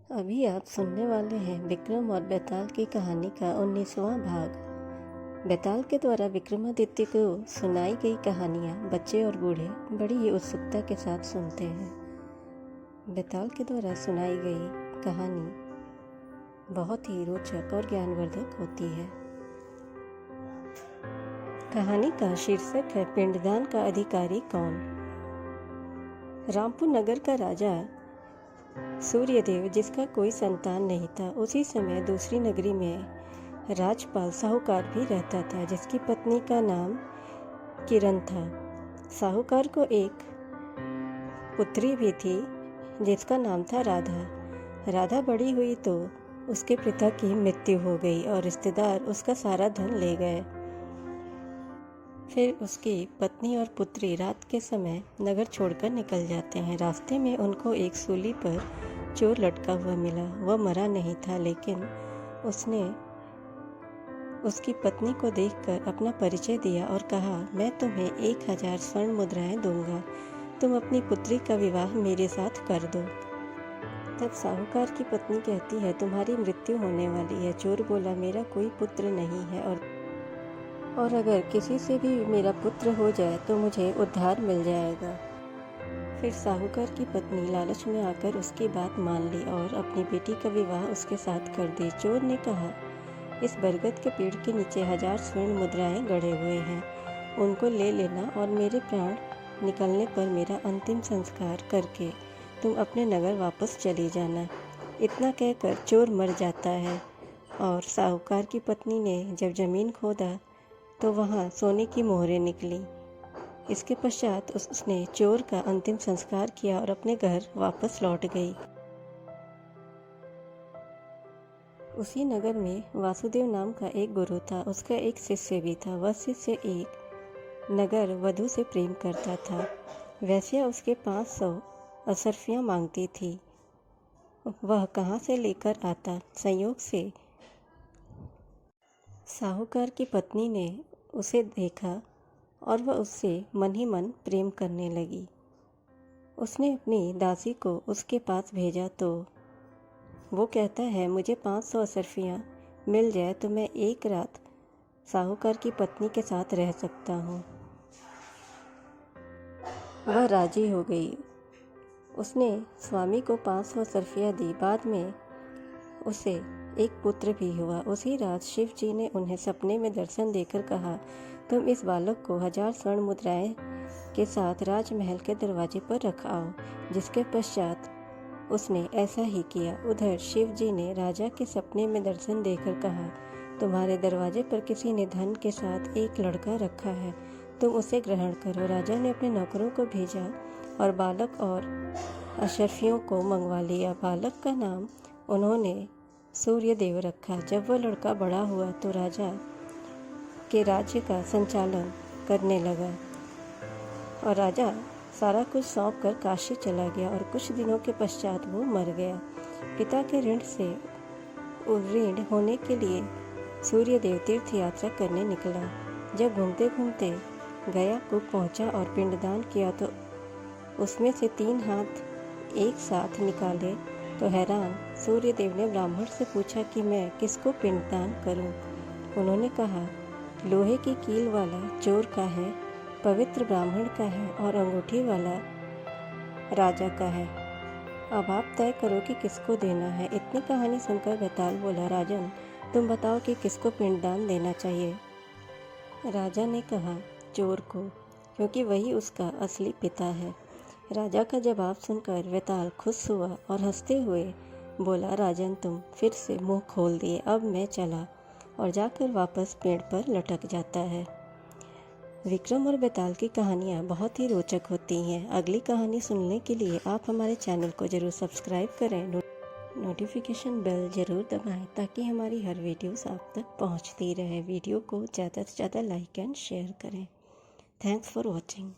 अभी आप सुनने वाले हैं विक्रम और बेताल की कहानी का 19वां भाग। बेताल के द्वारा विक्रमादित्य को सुनाई गई कहानियाँ बच्चे और बूढ़े बड़ी ही उत्सुकता के साथ सुनते हैं। बेताल के द्वारा सुनाई गई कहानी बहुत ही रोचक और ज्ञानवर्धक होती है। कहानी का शीर्षक है पिंडदान का अधिकारी कौन। रामपुर नगर का राजा सूर्यदेव, जिसका कोई संतान नहीं था, उसी समय दूसरी नगरी में राजपाल साहूकार भी रहता था, जिसकी पत्नी का नाम किरण था। साहूकार को एक पुत्री भी थी जिसका नाम था राधा। राधा बड़ी हुई तो उसके पिता की मृत्यु हो गई और रिश्तेदार उसका सारा धन ले गए। फिर उसकी पत्नी और पुत्री रात के समय नगर छोड़कर निकल जाते हैं। रास्ते में उनको एक सूली पर चोर लटका हुआ मिला। वह मरा नहीं था, लेकिन उसने उसकी पत्नी को देखकर अपना परिचय दिया और कहा, मैं तुम्हें 1000 स्वर्ण मुद्राएं दूंगा, तुम अपनी पुत्री का विवाह मेरे साथ कर दो। तब साहूकार की पत्नी कहती है, तुम्हारी मृत्यु होने वाली है। चोर बोला, मेरा कोई पुत्र नहीं है और अगर किसी से भी मेरा पुत्र हो जाए तो मुझे उद्धार मिल जाएगा। फिर साहूकार की पत्नी लालच में आकर उसकी बात मान ली और अपनी बेटी का विवाह उसके साथ कर दी। चोर ने कहा, इस बरगद के पेड़ के नीचे 1000 स्वर्ण मुद्राएं गड़े हुए हैं, उनको ले लेना और मेरे प्राण निकलने पर मेरा अंतिम संस्कार करके तुम अपने नगर वापस चली जाना। इतना कहकर चोर मर जाता है और साहूकार की पत्नी ने जब जमीन खोदा तो वहाँ सोने की मोहरें निकली। इसके पश्चात उसने चोर का अंतिम संस्कार किया और अपने घर वापस लौट गई। उसी नगर में वासुदेव नाम का एक गुरु था। उसका एक शिष्य भी था। वह शिष्य एक नगर वधू से प्रेम करता था। वैश्या उसके 500 असरफियाँ मांगती थी। वह कहाँ से लेकर आता। संयोग से साहूकार की पत्नी ने उसे देखा और वह उससे मन ही मन प्रेम करने लगी। उसने अपनी दासी को उसके पास भेजा तो वो कहता है, मुझे 500 असरफियाँ मिल जाए तो मैं एक रात साहूकार की पत्नी के साथ रह सकता हूँ। वह राजी हो गई। उसने स्वामी को 500 असरफियाँ दी। बाद में उसे एक पुत्र भी हुआ। उसी रात शिव जी ने उन्हें सपने में दर्शन देकर कहा, तुम इस बालक को 1000 स्वर्ण मुद्राएं के साथ राजमहल के दरवाजे पर रख आओ। जिसके पश्चात उसने ऐसा ही किया। उधर शिव जी ने राजा के सपने में दर्शन देकर कहा, तुम्हारे दरवाजे पर किसी ने धन के साथ एक लड़का रखा है, तुम उसे ग्रहण करो। राजा ने अपने नौकरों को भेजा और बालक और अशरफियों को मंगवा लिया। बालक का नाम उन्होंने सूर्यदेव रखा। जब वह लड़का बड़ा हुआ तो राजा के राज्य का संचालन करने लगा और राजा सारा कुछ सौंप कर काशी चला गया और कुछ दिनों के पश्चात वो मर गया। पिता के ऋण से ऋण होने के लिए सूर्यदेव तीर्थ यात्रा करने निकला। जब घूमते घूमते गया को पहुंचा और पिंडदान किया तो उसमें से 3 हाथ एक साथ निकाले तो हैरान सूर्यदेव ने ब्राह्मण से पूछा कि मैं किसको पिंडदान करूं। उन्होंने कहा, लोहे की कील वाला चोर का है, पवित्र ब्राह्मण का है और अंगूठी वाला राजा का है। अब आप तय करो कि किसको देना है। इतनी कहानी सुनकर बेताल बोला, राजन तुम बताओ कि किसको पिंडदान देना चाहिए। राजा ने कहा, चोर को, क्योंकि वही उसका असली पिता है। राजा का जवाब सुनकर बेताल खुश हुआ और हंसते हुए बोला, राजन तुम फिर से मुंह खोल दिए, अब मैं चला, और जाकर वापस पेड़ पर लटक जाता है। विक्रम और बेताल की कहानियाँ बहुत ही रोचक होती हैं। अगली कहानी सुनने के लिए आप हमारे चैनल को ज़रूर सब्सक्राइब करें, नोटिफिकेशन बेल ज़रूर दबाएं ताकि हमारी हर वीडियोस आप तक पहुंचती रहे। वीडियो को ज़्यादा से ज़्यादा लाइक एंड शेयर करें। Thanks for watching.